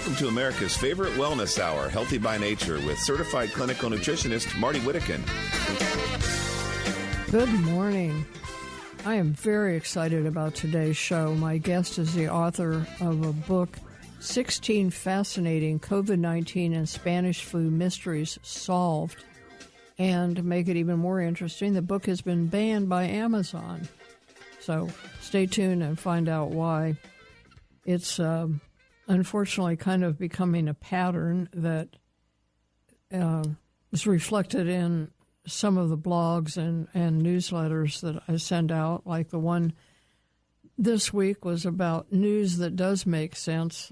Welcome to America's favorite wellness hour, Healthy by Nature, with certified clinical nutritionist Marty Whittakin. Good morning. I am very excited about today's show. My guest is the author of a book, 16 Fascinating COVID-19 and Spanish Flu Mysteries Solved. And to make it even more interesting, the book has been banned by Amazon. So stay tuned and find out why. It's unfortunately kind of becoming a pattern that is reflected in some of the blogs and newsletters that I send out, like the one this week was about news that does make sense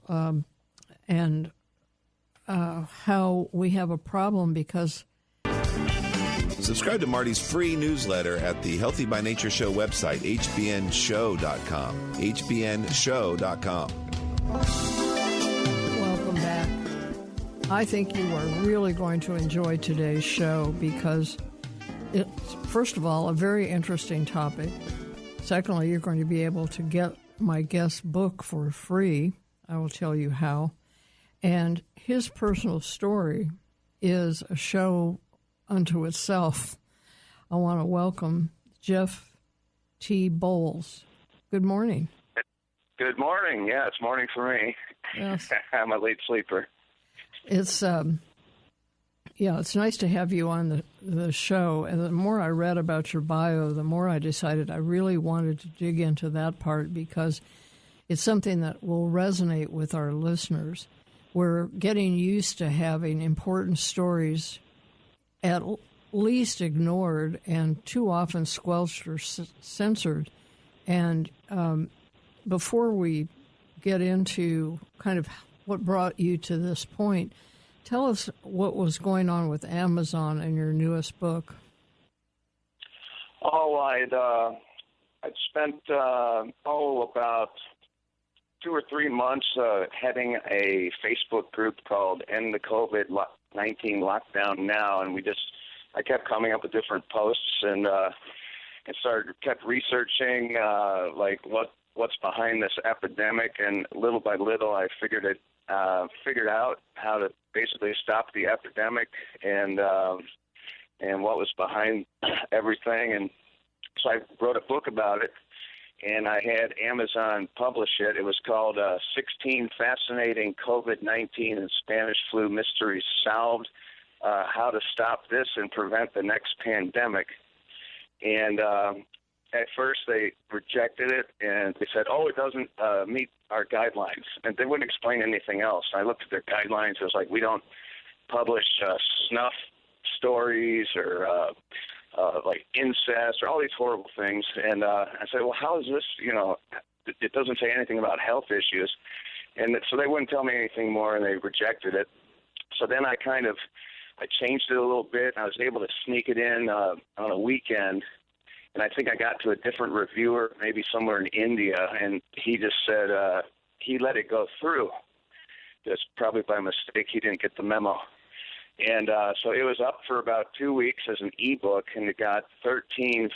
and how we have a problem because... Subscribe to Marty's free newsletter at the Healthy by Nature Show website, hbnshow.com, hbnshow.com. Welcome back. I think you are really going to enjoy today's show because it's, first of all, a very interesting topic. Secondly, you're going to be able to get my guest's book for free. I will tell you how. And his personal story is a show unto itself. I want to welcome Jeff T. Bowles. Good morning. Good morning. Yeah, it's morning for me. Yes. I'm a late sleeper. It's it's nice to have you on the show. And the more I read about your bio, the more I decided I really wanted to dig into that part because it's something that will resonate with our listeners. We're getting used to having important stories at least ignored and too often squelched or censored. And before we get into kind of what brought you to this point, tell us what was going on with Amazon in your newest book. Oh, I'd spent about 2 or 3 months heading a Facebook group called End the COVID-19 Lockdown Now, and I kept coming up with different posts and kept researching like what's behind this epidemic, and little by little I figured out how to basically stop the epidemic and what was behind everything, and so I wrote a book about it. And I had Amazon publish it. It was called 16 Fascinating COVID-19 and Spanish Flu Mysteries Solved, How to Stop This and Prevent the Next Pandemic. And at first they rejected it, and they said, it doesn't meet our guidelines. And they wouldn't explain anything else. I looked at their guidelines. It was like, we don't publish snuff stories or like incest or all these horrible things. And I said, well, how is this, it doesn't say anything about health issues. And so they wouldn't tell me anything more, and they rejected it. So then I changed it a little bit. I was able to sneak it in on a weekend, and I think I got to a different reviewer, maybe somewhere in India, and he just said he let it go through. Just probably by mistake, he didn't get the memo. And so it was up for about 2 weeks as an ebook, and it got 13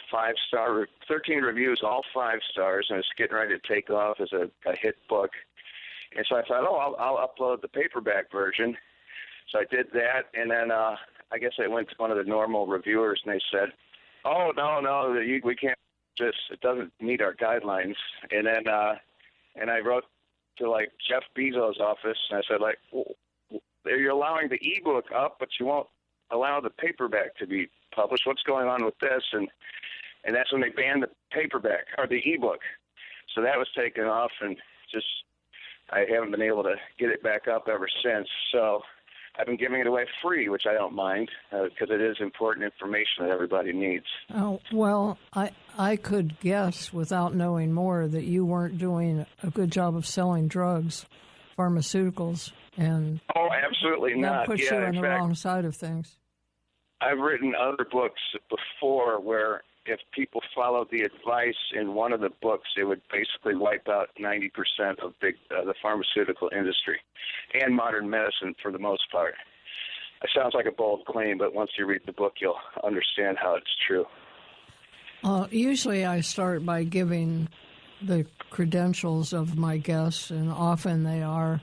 reviews, all 5 stars, and it's getting ready to take off as a hit book. And so I thought, I'll upload the paperback version. So I did that, and then I guess I went to one of the normal reviewers, and they said, no, we can't, it doesn't meet our guidelines. And then and I wrote to, like, Jeff Bezos' office, and I said, like, you're allowing the ebook up, but you won't allow the paperback to be published. What's going on with this? And that's when they banned the paperback or the ebook. So that was taken off, and I haven't been able to get it back up ever since. So I've been giving it away free, which I don't mind because it is important information that everybody needs. Oh, well, I could guess without knowing more that you weren't doing a good job of selling drugs, pharmaceuticals. And absolutely not. That puts you on the wrong side of things. I've written other books before where if people followed the advice in one of the books, it would basically wipe out 90% of the pharmaceutical industry and modern medicine for the most part. It sounds like a bold claim, but once you read the book, you'll understand how it's true. Usually I start by giving the credentials of my guests, and often they are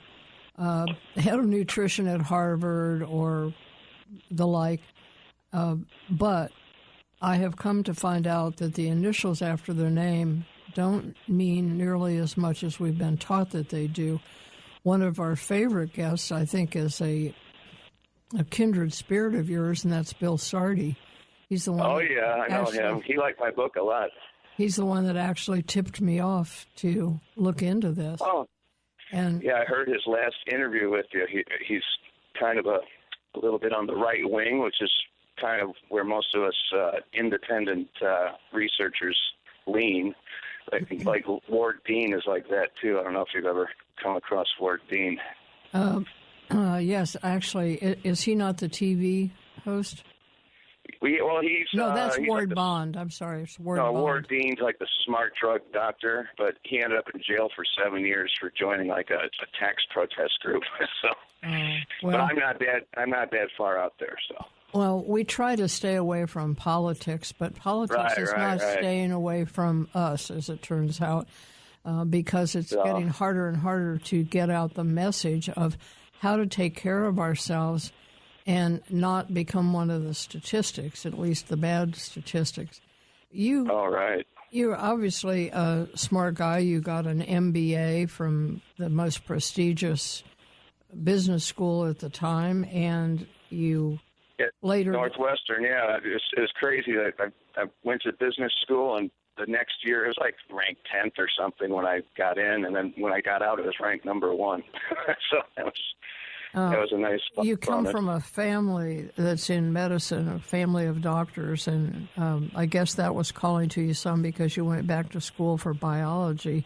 head of nutrition at Harvard or the like. But I have come to find out that the initials after their name don't mean nearly as much as we've been taught that they do. One of our favorite guests, I think, is a kindred spirit of yours, and that's Bill Sardi. He's the one. Oh, yeah, I know him. He liked my book a lot. He's the one that actually tipped me off to look into this. Oh, and yeah, I heard his last interview with you. He's kind of a little bit on the right wing, which is kind of where most of us independent researchers lean. Like Ward Dean is like that, too. I don't know if you've ever come across Ward Dean. Yes, actually. Is he not the TV host? He's... No, that's he's Ward like Bond. I'm sorry, it's Ward Bond. Ward Dean's like the smart drug doctor, but he ended up in jail for 7 years for joining like a tax protest group. So, but I'm not that far out there, so... Well, we try to stay away from politics, but politics is not staying away from us, as it turns out, because it's getting harder and harder to get out the message of how to take care of ourselves and not become one of the statistics, at least the bad statistics. You're obviously a smart guy. You got an MBA from the most prestigious business school at the time, and you... later, Northwestern, yeah. It was crazy that I went to business school, and the next year it was like ranked 10th or something when I got in, and then when I got out, it was ranked number 1. So that was a nice. You come from a family that's in medicine, a family of doctors, and I guess that was calling to you some because you went back to school for biology.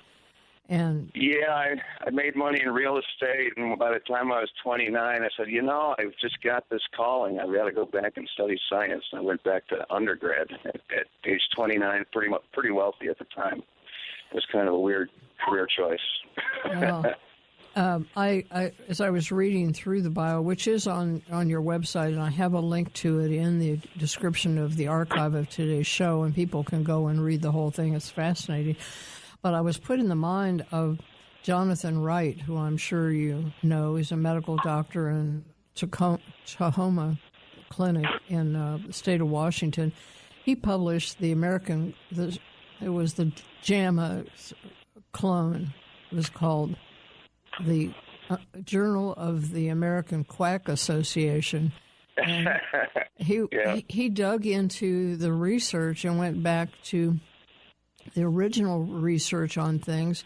And yeah, I made money in real estate, and by the time I was 29, I said, I've just got this calling. I've got to go back and study science. And I went back to undergrad at age 29, pretty wealthy at the time. It was kind of a weird career choice. As I was reading through the bio, which is on your website, and I have a link to it in the description of the archive of today's show, and people can go and read the whole thing. It's fascinating. But I was put in the mind of Jonathan Wright, who I'm sure you know. He's a medical doctor in Tahoma Clinic in the state of Washington. He published the JAMA clone. It was called the Journal of the American Quack Association. And he dug into the research and went back to the original research on things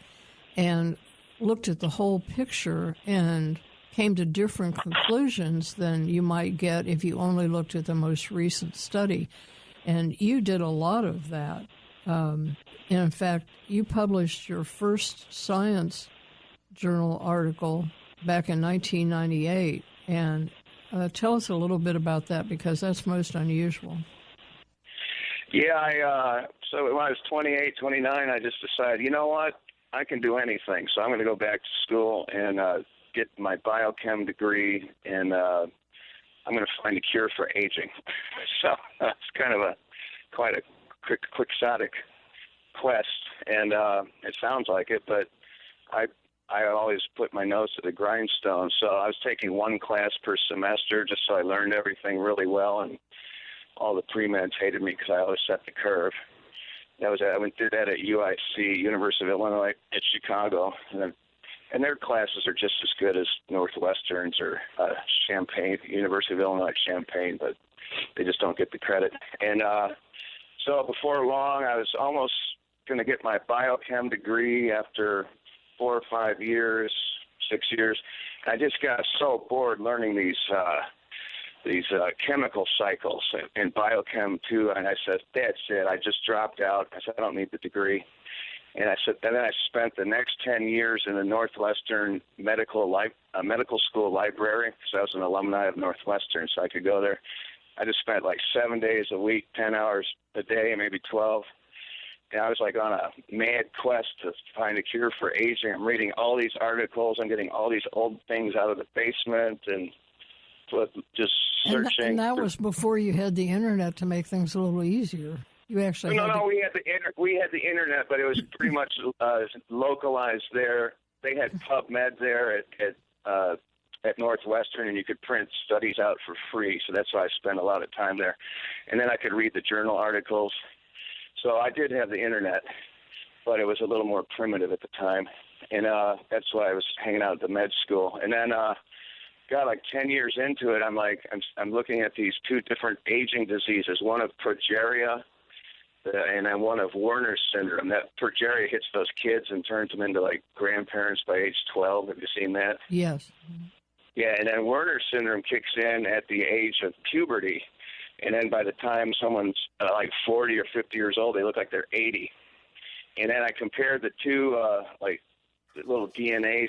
and looked at the whole picture and came to different conclusions than you might get if you only looked at the most recent study. And you did a lot of that. In fact, you published your first Science Journal article back in 1998. And tell us a little bit about that, because that's most unusual. Yeah, so when I was 28, 29, I just decided, you know what, I can do anything. So I'm going to go back to school and get my biochem degree, and I'm going to find a cure for aging. So it's kind of quite a quixotic quest, and it sounds like it, but I always put my nose to the grindstone. So I was taking one class per semester just so I learned everything really well, and all the pre-meds hated me because I always set the curve. I did that at UIC, University of Illinois at Chicago, and their classes are just as good as Northwestern's or Champaign, University of Illinois at Champaign, but they just don't get the credit. And so before long, I was almost going to get my biochem degree after 4 or 5 years, 6 years. I just got so bored learning these chemical cycles and biochem too, and I said, that's it. I just dropped out. I said, I don't need the degree. And I said, then I spent the next 10 years in the Northwestern medical school library, because I was an alumni of Northwestern, so I could go there. I just spent like 7 days a week, 10 hours a day, maybe 12. And I was like on a mad quest to find a cure for aging. I'm reading all these articles. I'm getting all these old things out of the basement and just searching. And that was before you had the internet to make things a little easier. You actually we had the internet, but it was pretty much localized there. They had PubMed there at at Northwestern, and you could print studies out for free. So that's why I spent a lot of time there. And then I could read the journal articles. So I did have the internet, but it was a little more primitive at the time. And that's why I was hanging out at the med school. And then got like 10 years into it, I'm looking at these two different aging diseases, one of progeria and then one of Werner's syndrome. That progeria hits those kids and turns them into like grandparents by age 12. Have you seen that? Yes. Yeah, and then Werner's syndrome kicks in at the age of puberty. And then by the time someone's like 40 or 50 years old, they look like they're 80. And then I compared the two little DNA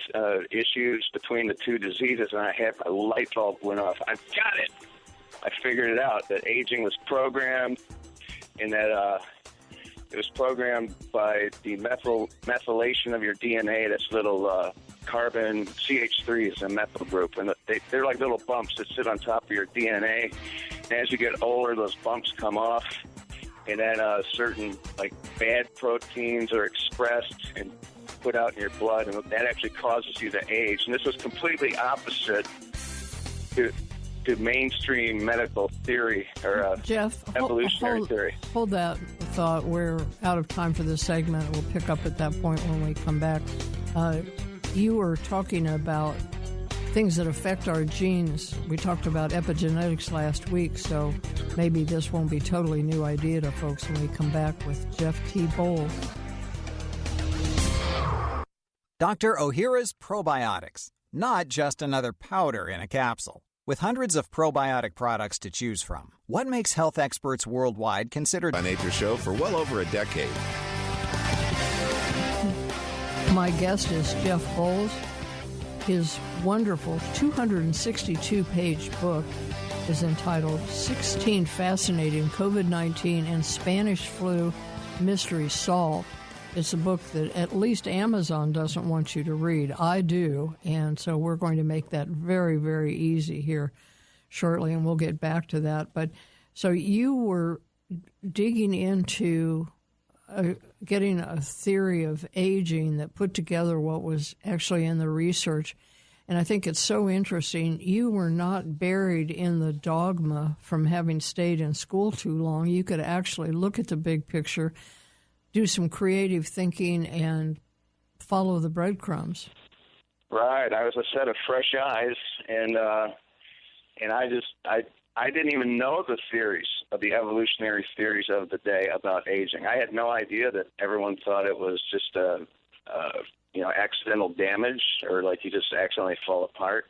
issues between the two diseases, and I had my light bulb went off. I've got it. I figured it out, that aging was programmed, and that it was programmed by the methylation of your DNA. That's little carbon, CH3 is a methyl group, and they're like little bumps that sit on top of your DNA. And as you get older, those bumps come off, and then certain like bad proteins are expressed and put out in your blood, and that actually causes you to age. And this was completely opposite to mainstream medical theory or Jeff, evolutionary theory. Hold that thought. We're out of time for this segment. We'll pick up at that point when we come back. You were talking about things that affect our genes. We talked about epigenetics last week, so maybe this won't be a totally new idea to folks when we come back with Jeff T. Bowles. Dr. Ohhira's Probiotics, not just another powder in a capsule. With hundreds of probiotic products to choose from, what makes health experts worldwide consider by Nature Show for well over a decade. My guest is Jeff Bowles. His wonderful 262-page book is entitled 16 Fascinating COVID-19 and Spanish Flu Mysteries Solved. It's a book that at least Amazon doesn't want you to read. I do, and so we're going to make that very, very easy here shortly, and we'll get back to that. But so you were digging into getting a theory of aging that put together what was actually in the research, and I think it's so interesting. You were not buried in the dogma from having stayed in school too long. You could actually look at the big picture, do some creative thinking, and follow the breadcrumbs. Right. I was a set of fresh eyes, and I didn't even know the theories of the evolutionary theories of the day about aging. I had no idea that everyone thought it was just accidental damage, or like you just accidentally fall apart.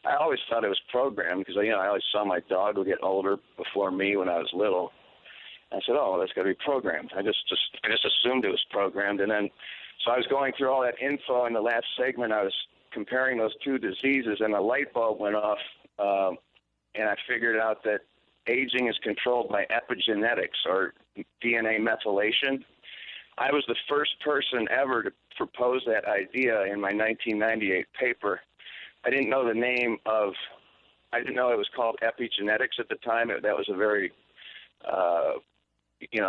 I always thought it was programmed because I always saw my dog would get older before me when I was little. I said, oh, well, that's got to be programmed. I just assumed it was programmed. And then, so I was going through all that info. In the last segment, I was comparing those two diseases, and a light bulb went off, and I figured out that aging is controlled by epigenetics, or DNA methylation. I was the first person ever to propose that idea in my 1998 paper. I didn't know the name of, I didn't know it was called epigenetics at the time. That was a very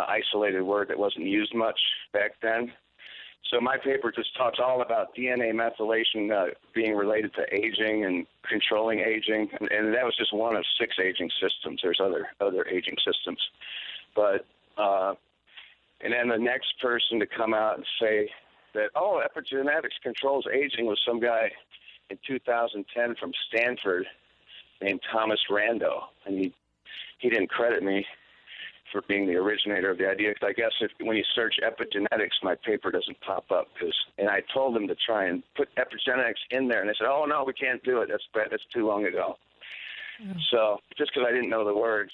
isolated word that wasn't used much back then. So my paper just talks all about DNA methylation being related to aging and controlling aging, and that was just one of 6 aging systems. There's other aging systems. But and then the next person to come out and say that, oh, epigenetics controls aging was some guy in 2010 from Stanford named Thomas Rando, and he didn't credit me for being the originator of the idea, because I guess when you search epigenetics, my paper doesn't pop up. And I told them to try and put epigenetics in there, and they said, oh, no, we can't do it. That's too long ago. Mm. So just because I didn't know the word.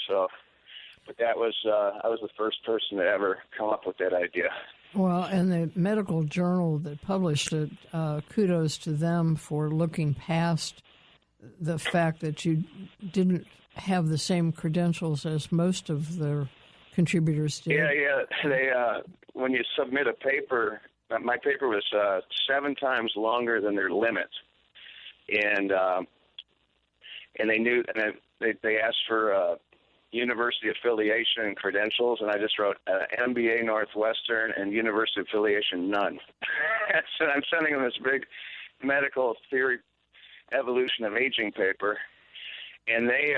But that was I was the first person to ever come up with that idea. Well, and the medical journal that published it, kudos to them for looking past the fact that you didn't have the same credentials as most of their contributors did. Yeah. They when you submit a paper, my paper was 7 times longer than their limit, and they knew, and they asked for university affiliation and credentials, and I just wrote MBA Northwestern and university affiliation none. So I'm sending them this big medical theory Evolution of Aging paper, and they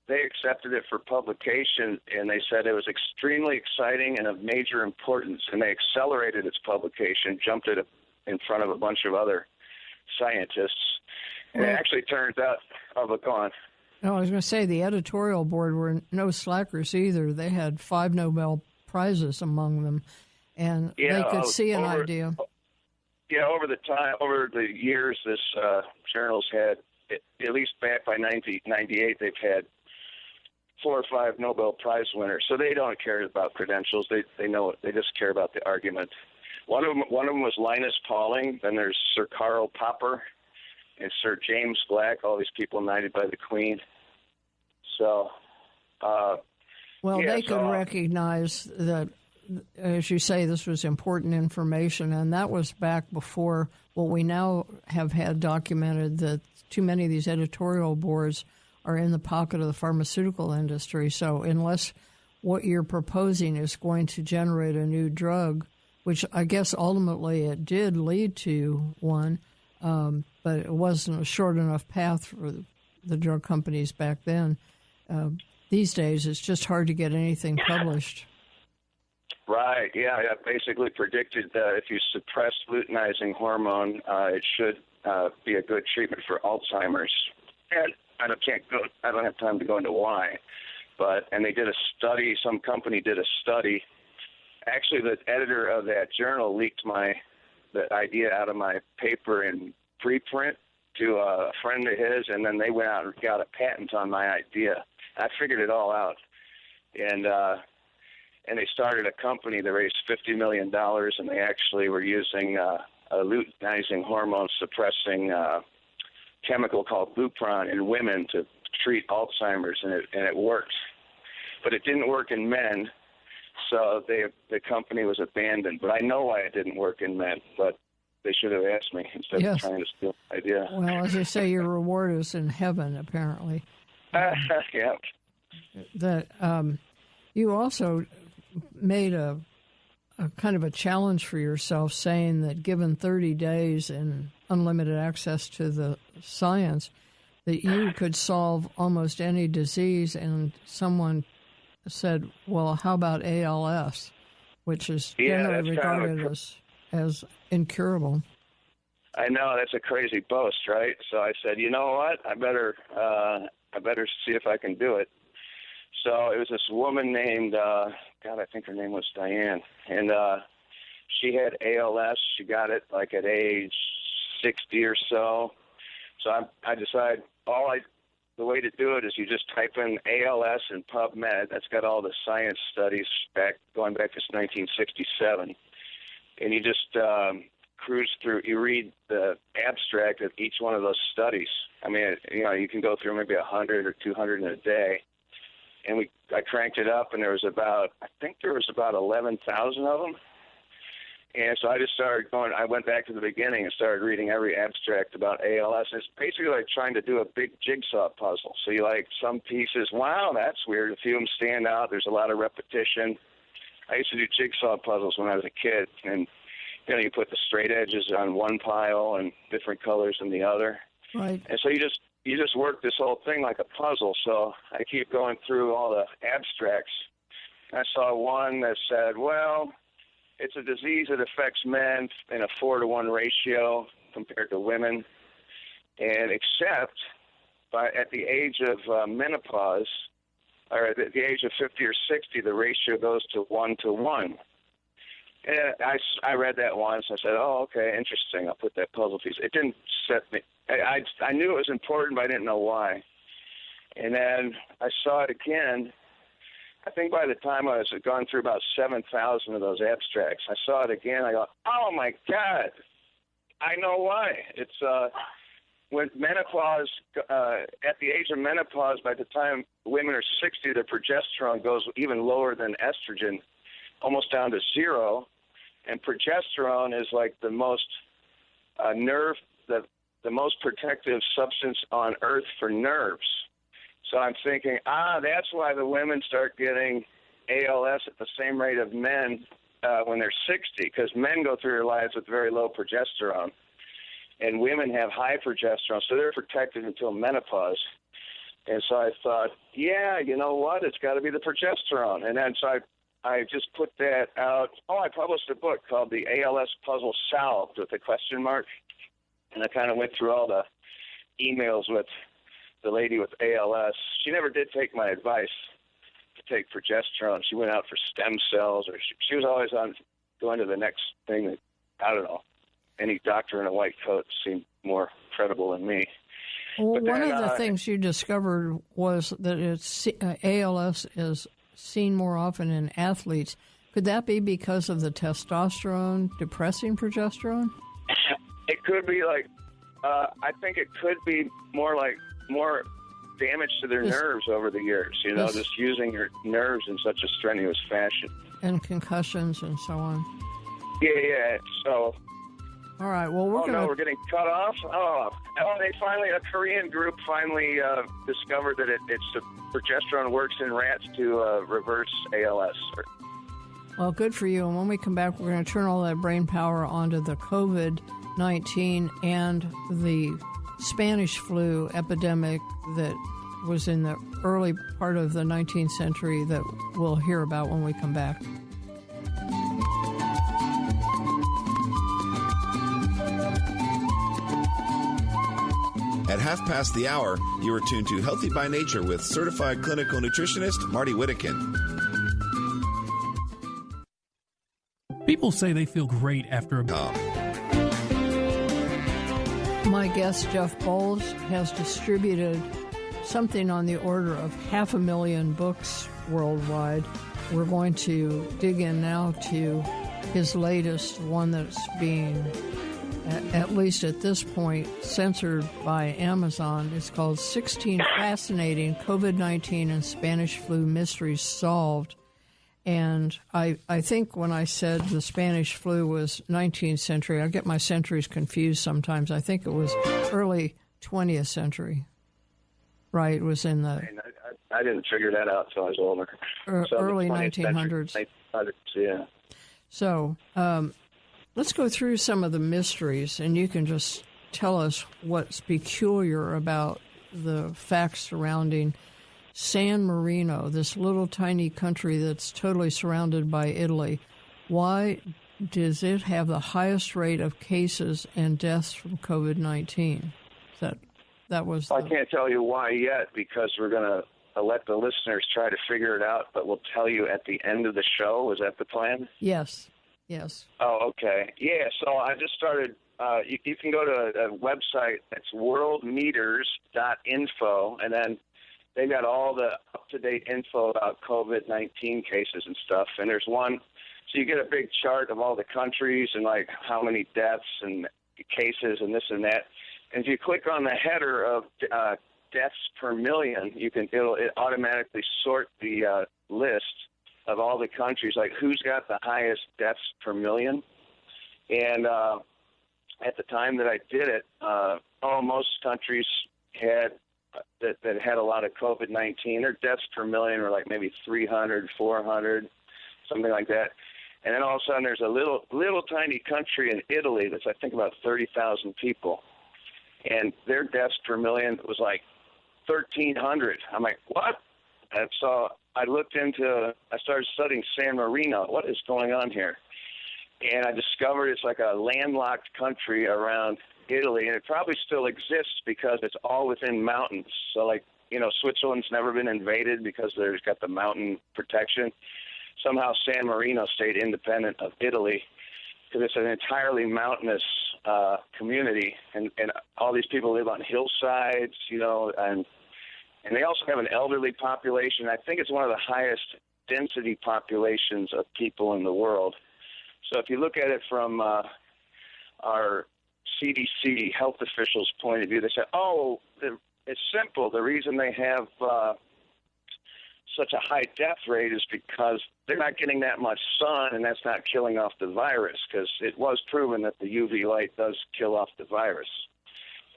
accepted it for publication, and they said it was extremely exciting and of major importance, and they accelerated its publication, jumped it in front of a bunch of other scientists. And it actually turns out, go on. No, I was going to say the editorial board were no slackers either. They had 5 Nobel Prizes among them, and they could see an idea. Yeah, over the years, this journal's had, at least back by 1998, they've had 4 or 5 Nobel Prize winners. So they don't care about credentials. They know it. They just care about the argument. One of them was Linus Pauling. Then there's Sir Karl Popper and Sir James Black. All these people knighted by the Queen. So, they could recognize that, as you say, this was important information, and that was back before what we now have had documented, that too many of these editorial boards are in the pocket of the pharmaceutical industry. So unless what you're proposing is going to generate a new drug, which I guess ultimately it did lead to one, but it wasn't a short enough path for the drug companies back then. These days, it's just hard to get anything published. Right, yeah, I basically predicted that if you suppress luteinizing hormone, it should be a good treatment for Alzheimer's. And I don't have time to go into why, and they did a study. Some company did a study. Actually, the editor of that journal leaked the idea out of my paper in preprint to a friend of his, and then they went out and got a patent on my idea. I figured it all out, and they started a company that raised $50 million, and they actually were using a luteinizing hormone suppressing chemical called Lupron in women to treat Alzheimer's, and it worked. But it didn't work in men, so the company was abandoned. But I know why it didn't work in men, but they should have asked me instead of trying to steal the idea. Well, as you say, your reward is in heaven, apparently. Yeah. That you also made a kind of a challenge for yourself, saying that given 30 days and unlimited access to the science, that you could solve almost any disease. And someone said, well, how about ALS, which is generally regarded as incurable? I know, that's a crazy boast, right? So I said, you know what? I better see if I can do it. So it was this woman named, I think her name was Diane, and she had ALS. She got it like at age 60 or so. So I decided the way to do it is you just type in ALS in PubMed. That's got all the science studies going back to 1967, and you just cruise through. You read the abstract of each one of those studies. I mean, you can go through maybe 100 or 200 in a day. And I cranked it up, and there was about 11,000 of them. And so I just started going. I went back to the beginning and started reading every abstract about ALS. It's basically like trying to do a big jigsaw puzzle. So you like some pieces, wow, that's weird. A few of them stand out. There's a lot of repetition. I used to do jigsaw puzzles when I was a kid, and you put the straight edges on one pile and different colors in the other. Right. And so you just work this whole thing like a puzzle. So I keep going through all the abstracts. I saw one that said, well, it's a disease that affects men in a 4-to-1 ratio compared to women. And except at the age of menopause, or at the age of 50 or 60, the ratio goes to 1-to-1. And I read that once. I said, oh, okay, interesting. I'll put that puzzle piece. It didn't set me. I knew it was important, but I didn't know why. And then I saw it again. I think by the time I was gone through about 7,000 of those abstracts, I saw it again. I go, oh, my God, I know why. It's when menopause, at the age of menopause, by the time women are 60, their progesterone goes even lower than estrogen, almost down to 0. And progesterone is like the most the most protective substance on earth for nerves. So I'm thinking, that's why the women start getting ALS at the same rate of men when they're 60, because men go through their lives with very low progesterone. and women have high progesterone, so they're protected until menopause. And so I thought, yeah, you know what? It's got to be the progesterone. And then so I just put that out. Oh, I published a book called The ALS Puzzle Solved with a question mark. And I kind of went through all the emails with the lady with ALS. She never did take my advice to take progesterone. She went out for stem cells, or she was always on going to the next thing that, I don't know, any doctor in a white coat seemed more credible than me. Well, one of the things you discovered was that ALS is seen more often in athletes. Could that be because of the testosterone depressing progesterone? It could be I think it could be more damage to their nerves over the years, just using your nerves in such a strenuous fashion. And concussions and so on. Yeah, so... All right, well, we're getting cut off? A Korean group finally discovered that progesterone works in rats to reverse ALS. Well, good for you. And when we come back, we're going to turn all that brain power onto the COVID-19 and the Spanish flu epidemic that was in the early part of the 19th century that we'll hear about when we come back. At 1:30, you are tuned to Healthy by Nature with certified clinical nutritionist Marty Whittakin. People say they feel great after a... My guest, Jeff Bowles, has distributed something on the order of 500,000 books worldwide. We're going to dig in now to his latest, one that's being, at least at this point, censored by Amazon. It's called 16 Fascinating COVID-19 and Spanish Flu Mysteries Solved. And I think when I said the Spanish flu was 19th century, I get my centuries confused sometimes. I think it was early 20th century. Right, it was in the... I didn't figure that out until I was older. Early 1900s. Yeah. So let's go through some of the mysteries, and you can just tell us what's peculiar about the facts surrounding San Marino, this little tiny country that's totally surrounded by Italy. Why does it have the highest rate of cases and deaths from COVID-19? That was. I can't tell you why yet, because we're going to let the listeners try to figure it out, but we'll tell you at the end of the show. Is that the plan? Yes. Oh, okay. Yeah, so I just started. You can go to a website that's worldmeters.info, and then they've got all the up-to-date info about COVID-19 cases and stuff. And there's one, so you get a big chart of all the countries and like how many deaths and cases and this and that. And if you click on the header of deaths per million, it automatically sort the list of all the countries, like who's got the highest deaths per million. And at the time that I did it, most countries had that had a lot of COVID-19. Their deaths per million were like maybe 300, 400, something like that. And then all of a sudden there's a little tiny country in Italy that's I think about 30,000 people. And their deaths per million was like 1,300. I'm like, what? And so I started studying San Marino. What is going on here? And I discovered it's like a landlocked country around Italy, and it probably still exists because it's all within mountains. So, like, Switzerland's never been invaded because there's got the mountain protection. Somehow San Marino stayed independent of Italy because it's an entirely mountainous community, and all these people live on hillsides, and they also have an elderly population. I think it's one of the highest density populations of people in the world. So if you look at it from our CDC health officials' point of view, they say, it's simple. The reason they have such a high death rate is because they're not getting that much sun, and that's not killing off the virus, because it was proven that the UV light does kill off the virus.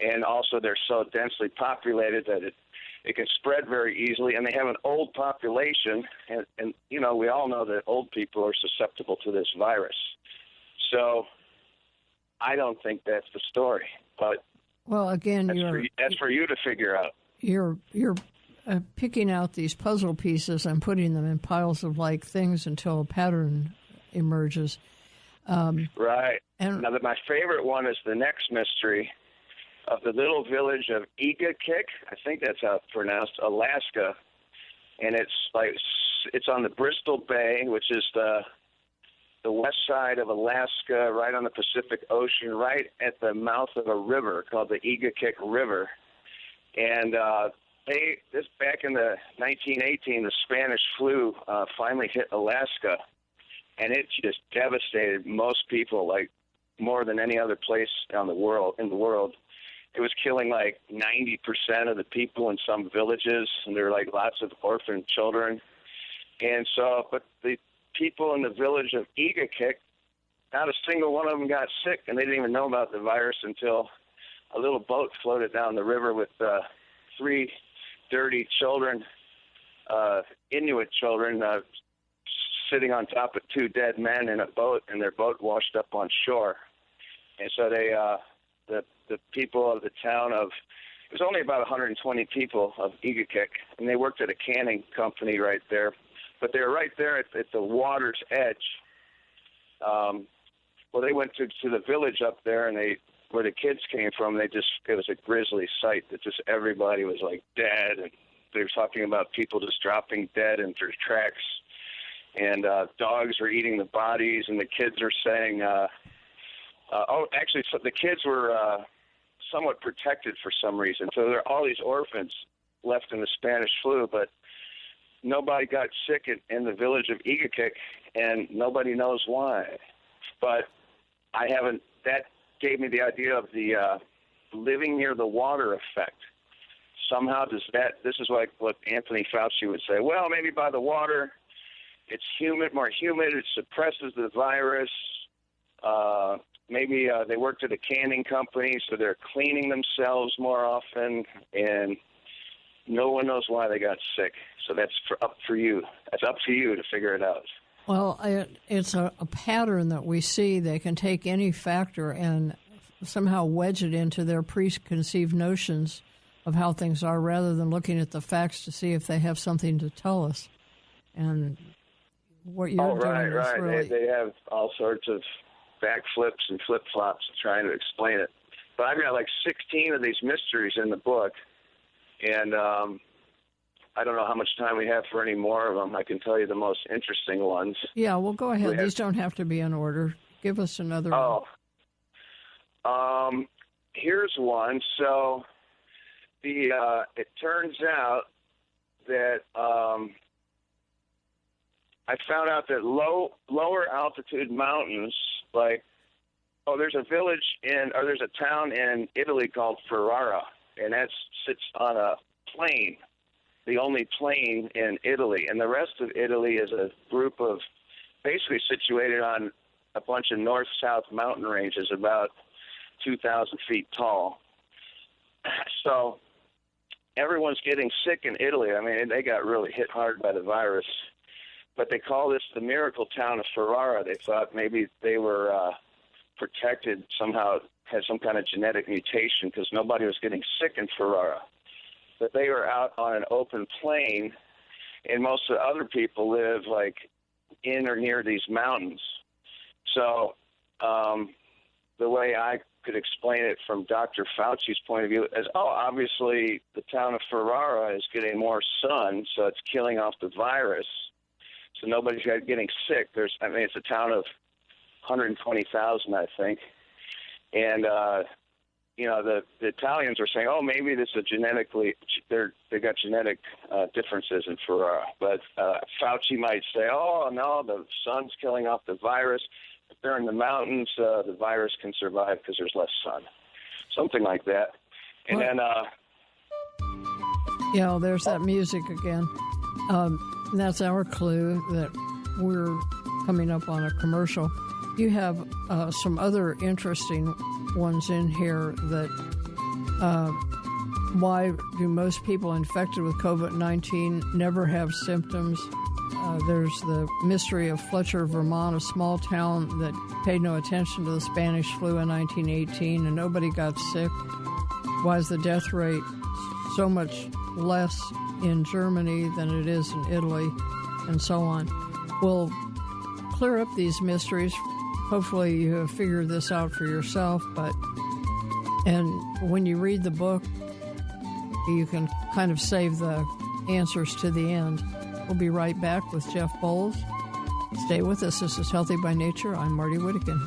And also they're so densely populated that it can spread very easily, and they have an old population, and we all know that old people are susceptible to this virus. So I don't think that's the story. But well, again, that's for you to figure out. You're picking out these puzzle pieces and putting them in piles of like things until a pattern emerges. Right. And now, my favorite one is the next mystery of the little village of Igakik. I think that's how it's pronounced, Alaska. And it's on the Bristol Bay, which is the west side of Alaska, right on the Pacific Ocean, right at the mouth of a river called the Igakik River. And this back in the 1918, the Spanish flu finally hit Alaska, and it just devastated most people, like more than any other place in the world. It was killing like 90% of the people in some villages, and there were like lots of orphan children. And so, but the people in the village of Igakik, not a single one of them got sick, and they didn't even know about the virus until a little boat floated down the river with 3 dirty children, Inuit children, sitting on top of 2 dead men in a boat, and their boat washed up on shore. And so they, the people of the town of, it was only about 120 people of Igakik, and they worked at a canning company right there. But they were right there at the water's edge. Well, they went to the village up there, and where the kids came from, it was a grisly sight that just everybody was like dead, and they were talking about people just dropping dead into tracks, and dogs were eating the bodies, and the kids are saying, so the kids were somewhat protected for some reason. So there are all these orphans left in the Spanish flu, but nobody got sick in the village of Igakik, and nobody knows why. But that gave me the idea of the living near the water effect. Somehow this is like what Anthony Fauci would say, well, maybe by the water, it's more humid, it suppresses the virus. Maybe they worked at a canning company, so they're cleaning themselves more often, and no one knows why they got sick. So that's up for you. That's up to you to figure it out. Well, it's a pattern that we see. They can take any factor and somehow wedge it into their preconceived notions of how things are rather than looking at the facts to see if they have something to tell us. And what you're doing is really... They have all sorts of backflips and flip-flops trying to explain it. But I've got like 16 of these mysteries in the book, and I don't know how much time we have for any more of them. I can tell you the most interesting ones. Yeah, well, go ahead. These don't have to be in order. Give us another one. Here's one. So it turns out that I found out that lower altitude mountains, there's a town in Italy called Ferrara, and that sits on a plain, the only plain in Italy. And the rest of Italy is a group of, basically situated on a bunch of north-south mountain ranges about 2,000 feet tall. So everyone's getting sick in Italy. I mean, they got really hit hard by the virus. But they call this the miracle town of Ferrara. They thought maybe they were protected, somehow had some kind of genetic mutation because nobody was getting sick in Ferrara. But they were out on an open plain, and most of the other people live like in or near these mountains. So the way I could explain it from Dr. Fauci's point of view is, obviously the town of Ferrara is getting more sun, so it's killing off the virus. So nobody's getting sick. It's a town of 120,000, I think. And, the Italians are saying, maybe this is they got genetic differences in Ferrara. But Fauci might say, no, the sun's killing off the virus. If they're in the mountains, the virus can survive because there's less sun. Something like that. And then... there's that music again. That's our clue that we're coming up on a commercial. You have some other interesting ones in here that why do most people infected with COVID-19 never have symptoms? there's the mystery of Fletcher, Vermont, a small town that paid no attention to the Spanish flu in 1918 and nobody got sick. Why is the death rate so much less in Germany than it is in Italy, and so on? We'll clear up these mysteries. Hopefully you have figured this out for yourself, and when you read the book, you can kind of save the answers to the end. We'll be right back with Jeff Bowles. Stay with us. This is Healthy by Nature. I'm Marty Whittekin.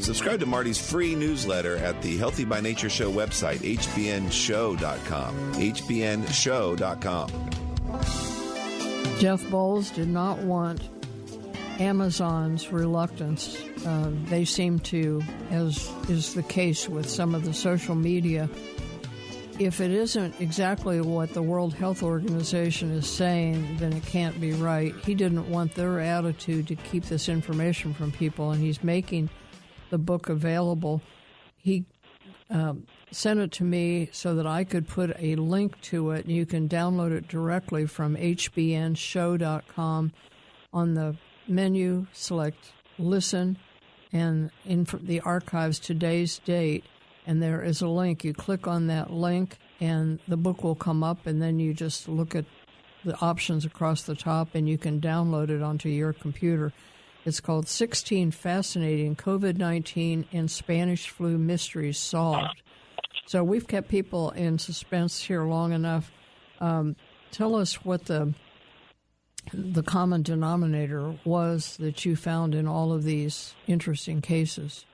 Subscribe to Marty's free newsletter at the Healthy by Nature Show website, hbnshow.com. hbnshow.com. Jeff Bowles did not want Amazon's reluctance. They seem to, as is the case with some of the social media, if it isn't exactly what the World Health Organization is saying, then it can't be right. He didn't want their attitude to keep this information from people, and he's making the book available. He sent it to me so that I could put a link to it, and you can download it directly from hbnshow.com. On the menu, select Listen, and in the archives, today's date, and there is a link. You click on that link, and the book will come up, and then you just look at the options across the top, and you can download it onto your computer. It's called 16 Fascinating COVID-19 and Spanish Flu Mysteries Solved. So we've kept people in suspense here long enough. Tell us what the common denominator was that you found in all of these interesting cases.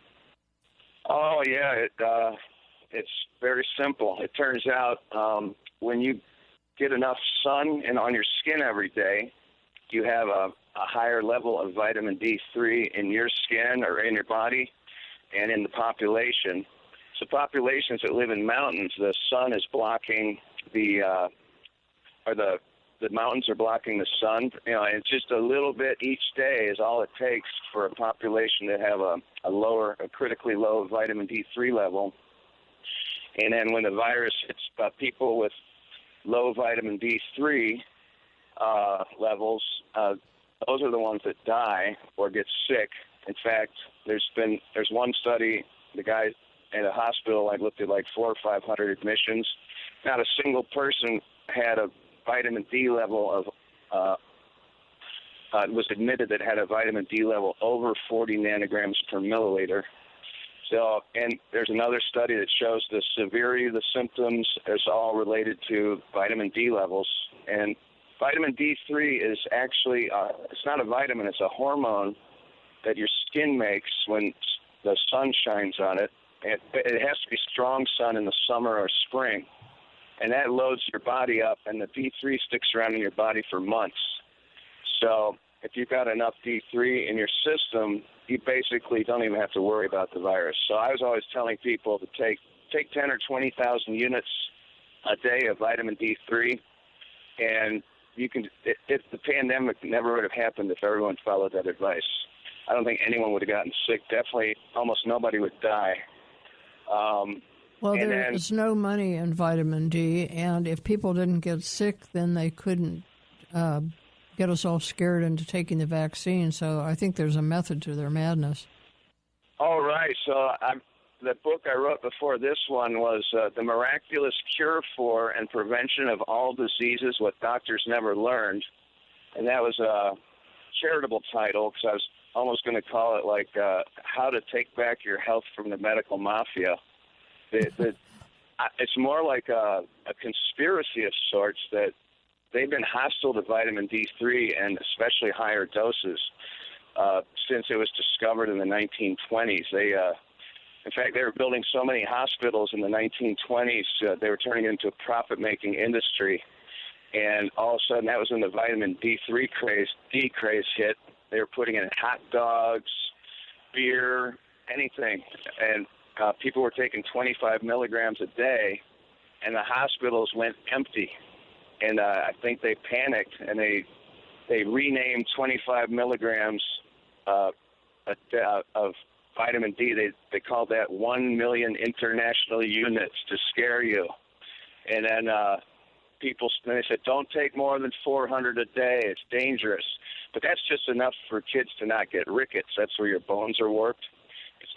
Oh, yeah, it's very simple. It turns out when you get enough sun and on your skin every day, you have a higher level of vitamin D3 in your skin or in your body and in the population. So populations that live in mountains, the sun is blocking the mountains are blocking the sun. You know, and just a little bit each day is all it takes for a population to have a critically low vitamin D3 level. And then when the virus hits people with low vitamin D3 levels, those are the ones that die or get sick. In fact, there's one study, the guy at a hospital, I looked at like 400 or 500 admissions. Not a single person had a vitamin D level of was admitted that had a vitamin D level over 40 nanograms per milliliter. So, and there's another study that shows the severity of the symptoms is all related to vitamin D levels. And vitamin D3 is actually, it's not a vitamin, it's a hormone that your skin makes when the sun shines on it. It has to be strong sun in the summer or spring. And that loads your body up, and the D3 sticks around in your body for months. So if you've got enough D3 in your system, you basically don't even have to worry about the virus. So I was always telling people to take 10 or 20,000 units a day of vitamin D3, and you can. If the pandemic never would have happened if everyone followed that advice. I don't think anyone would have gotten sick. Definitely, almost nobody would die. Well, there is no money in vitamin D, and if people didn't get sick, then they couldn't get us all scared into taking the vaccine. So I think there's a method to their madness. All right. So the book I wrote before this one was The Miraculous Cure for and Prevention of All Diseases, What Doctors Never Learned. And that was a charitable title because I was almost going to call it like How to Take Back Your Health from the Medical Mafia. It's more like a conspiracy of sorts that they've been hostile to vitamin D3 and especially higher doses since it was discovered in the 1920s. In fact, they were building so many hospitals in the 1920s, they were turning it into a profit-making industry. And all of a sudden, that was when the vitamin D3 craze hit. They were putting in hot dogs, beer, anything. And people were taking 25 milligrams a day, and the hospitals went empty. And I think they panicked, and they renamed 25 milligrams of vitamin D. They called that 1 million international units to scare you. And then people, and they said, don't take more than 400 a day. It's dangerous. But that's just enough for kids to not get rickets. That's where your bones are warped.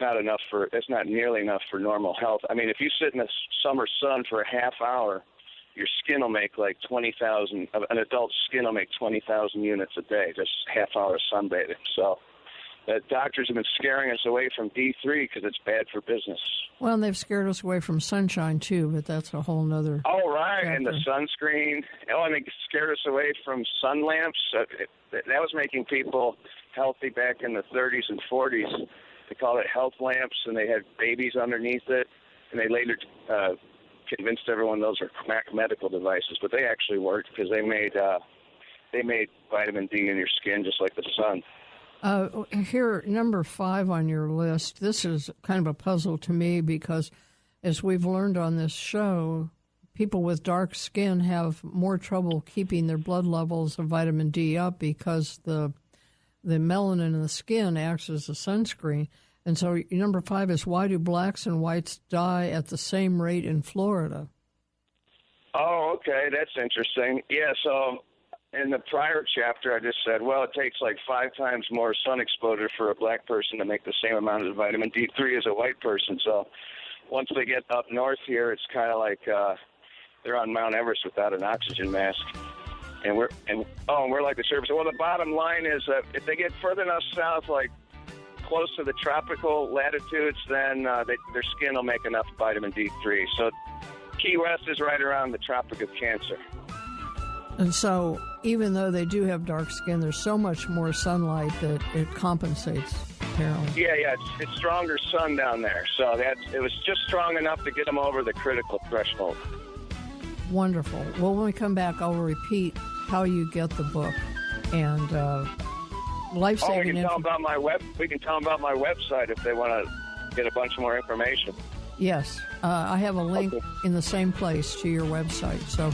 That's not nearly enough for normal health. I mean, if you sit in the summer sun for a half hour, your skin will make like 20,000, an adult's skin will make 20,000 units a day, just half hour sunbathing. So the doctors have been scaring us away from D3 because it's bad for business. Well, and they've scared us away from sunshine, too, but that's a whole nother Oh, right, chapter. And the sunscreen. Oh, and they scared us away from sun lamps. That was making people healthy back in the 30s and 40s. They called it health lamps, and they had babies underneath it, and they later convinced everyone those are medical devices, but they actually worked because they made vitamin D in your skin just like the sun. Here, number 5 on your list, this is kind of a puzzle to me because, as we've learned on this show, people with dark skin have more trouble keeping their blood levels of vitamin D up because the melanin in the skin acts as a sunscreen. And so number 5 is, why do blacks and whites die at the same rate in Florida? Oh, okay. That's interesting. Yeah, so in the prior chapter, I just said, well, it takes like 5 times more sun exposure for a black person to make the same amount of vitamin D3 as a white person. So once they get up north here, it's kind of like they're on Mount Everest without an oxygen mask. And we're like the surface. Well, the bottom line is that if they get further enough south, like close to the tropical latitudes, then their skin will make enough vitamin D3. So Key West is right around the Tropic of Cancer. And so even though they do have dark skin, there's so much more sunlight that it compensates, apparently. Yeah, it's stronger sun down there. So it was just strong enough to get them over the critical threshold. Wonderful. Well, when we come back, I'll repeat how you get the book and life-saving. We can tell them about my website if they want to get a bunch more information. Yes, I have a link in the same place to your website. So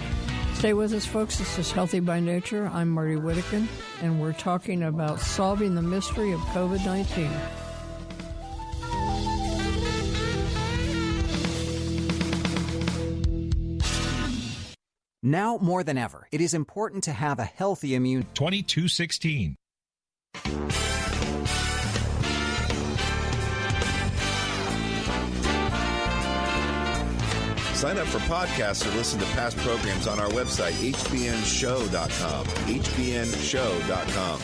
stay with us, folks. This is Healthy by Nature. I'm Marty Whittakin, and we're talking about solving the mystery of COVID-19. Now more than ever, it is important to have a healthy immune. 2216. Sign up for podcasts or listen to past programs on our website, hbnshow.com. hbnshow.com.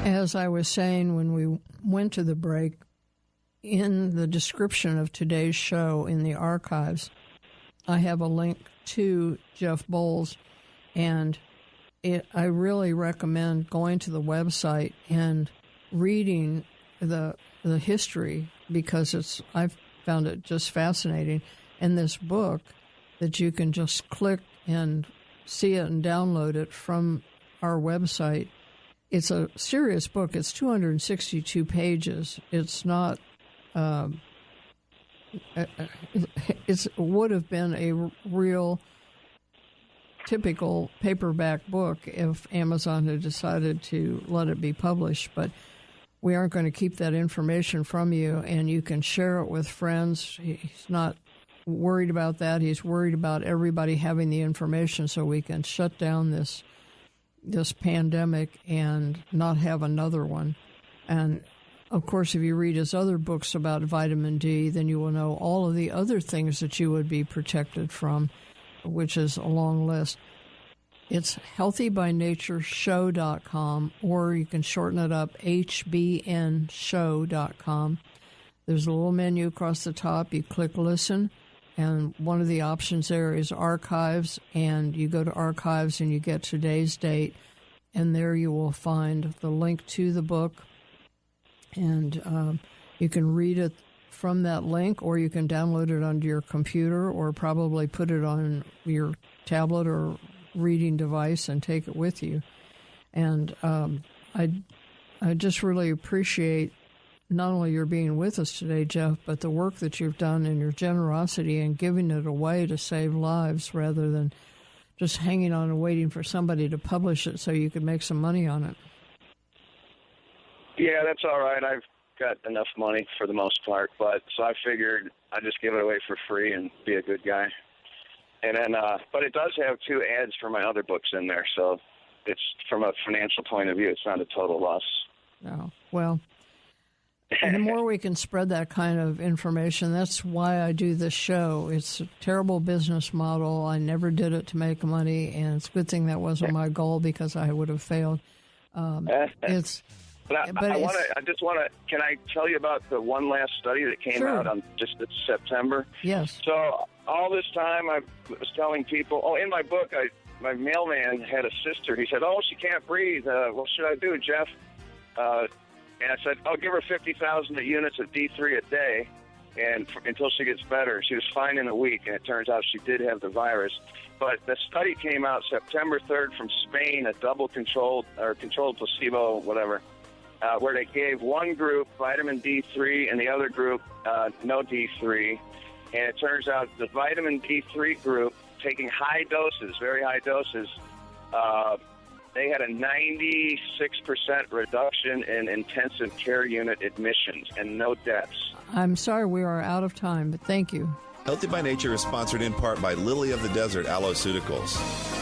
As I was saying when we went to the break, in the description of today's show in the archives, I have a link to Jeff Bowles, and I really recommend going to the website and reading the history because I've found it just fascinating. And this book that you can just click and see it and download it from our website. It's a serious book. It's 262 pages. It's not. It would have been a real typical paperback book if Amazon had decided to let it be published, but we aren't going to keep that information from you, and you can share it with friends. He's not worried about that. He's worried about everybody having the information so we can shut down this pandemic and not have another one. And of course, if you read his other books about vitamin D, then you will know all of the other things that you would be protected from, which is a long list. It's healthybynatureshow.com, or you can shorten it up, hbnshow.com. There's a little menu across the top. You click Listen, and one of the options there is Archives, and you go to Archives and you get today's date, and there you will find the link to the book. And you can read it from that link, or you can download it onto your computer, or probably put it on your tablet or reading device and take it with you. And I just really appreciate not only your being with us today, Jeff, but the work that you've done and your generosity in giving it away to save lives rather than just hanging on and waiting for somebody to publish it so you could make some money on it. Yeah, that's all right. I've got enough money for the most part, so I figured I'd just give it away for free and be a good guy. And then, but it does have 2 ads for my other books in there, so it's, from a financial point of view, it's not a total loss. No. Well, the more we can spread that kind of information, that's why I do this show. It's a terrible business model. I never did it to make money, and it's a good thing that wasn't my goal because I would have failed. Can I tell you about the one last study that came out on just this September? Yes. So all this time I was telling people, in my book, my mailman had a sister. He said, she can't breathe. What should I do, Jeff? And I said, give her 50,000 units of D3 a day and until she gets better. She was fine in a week, and it turns out she did have the virus. But the study came out September 3rd from Spain, a controlled placebo, whatever, where they gave one group vitamin D3 and the other group no D3. And it turns out the vitamin D3 group, taking high doses, very high doses, they had a 96% reduction in intensive care unit admissions and no deaths. I'm sorry we are out of time, but thank you. Healthy by Nature is sponsored in part by Lily of the Desert Aloe-Ceuticals.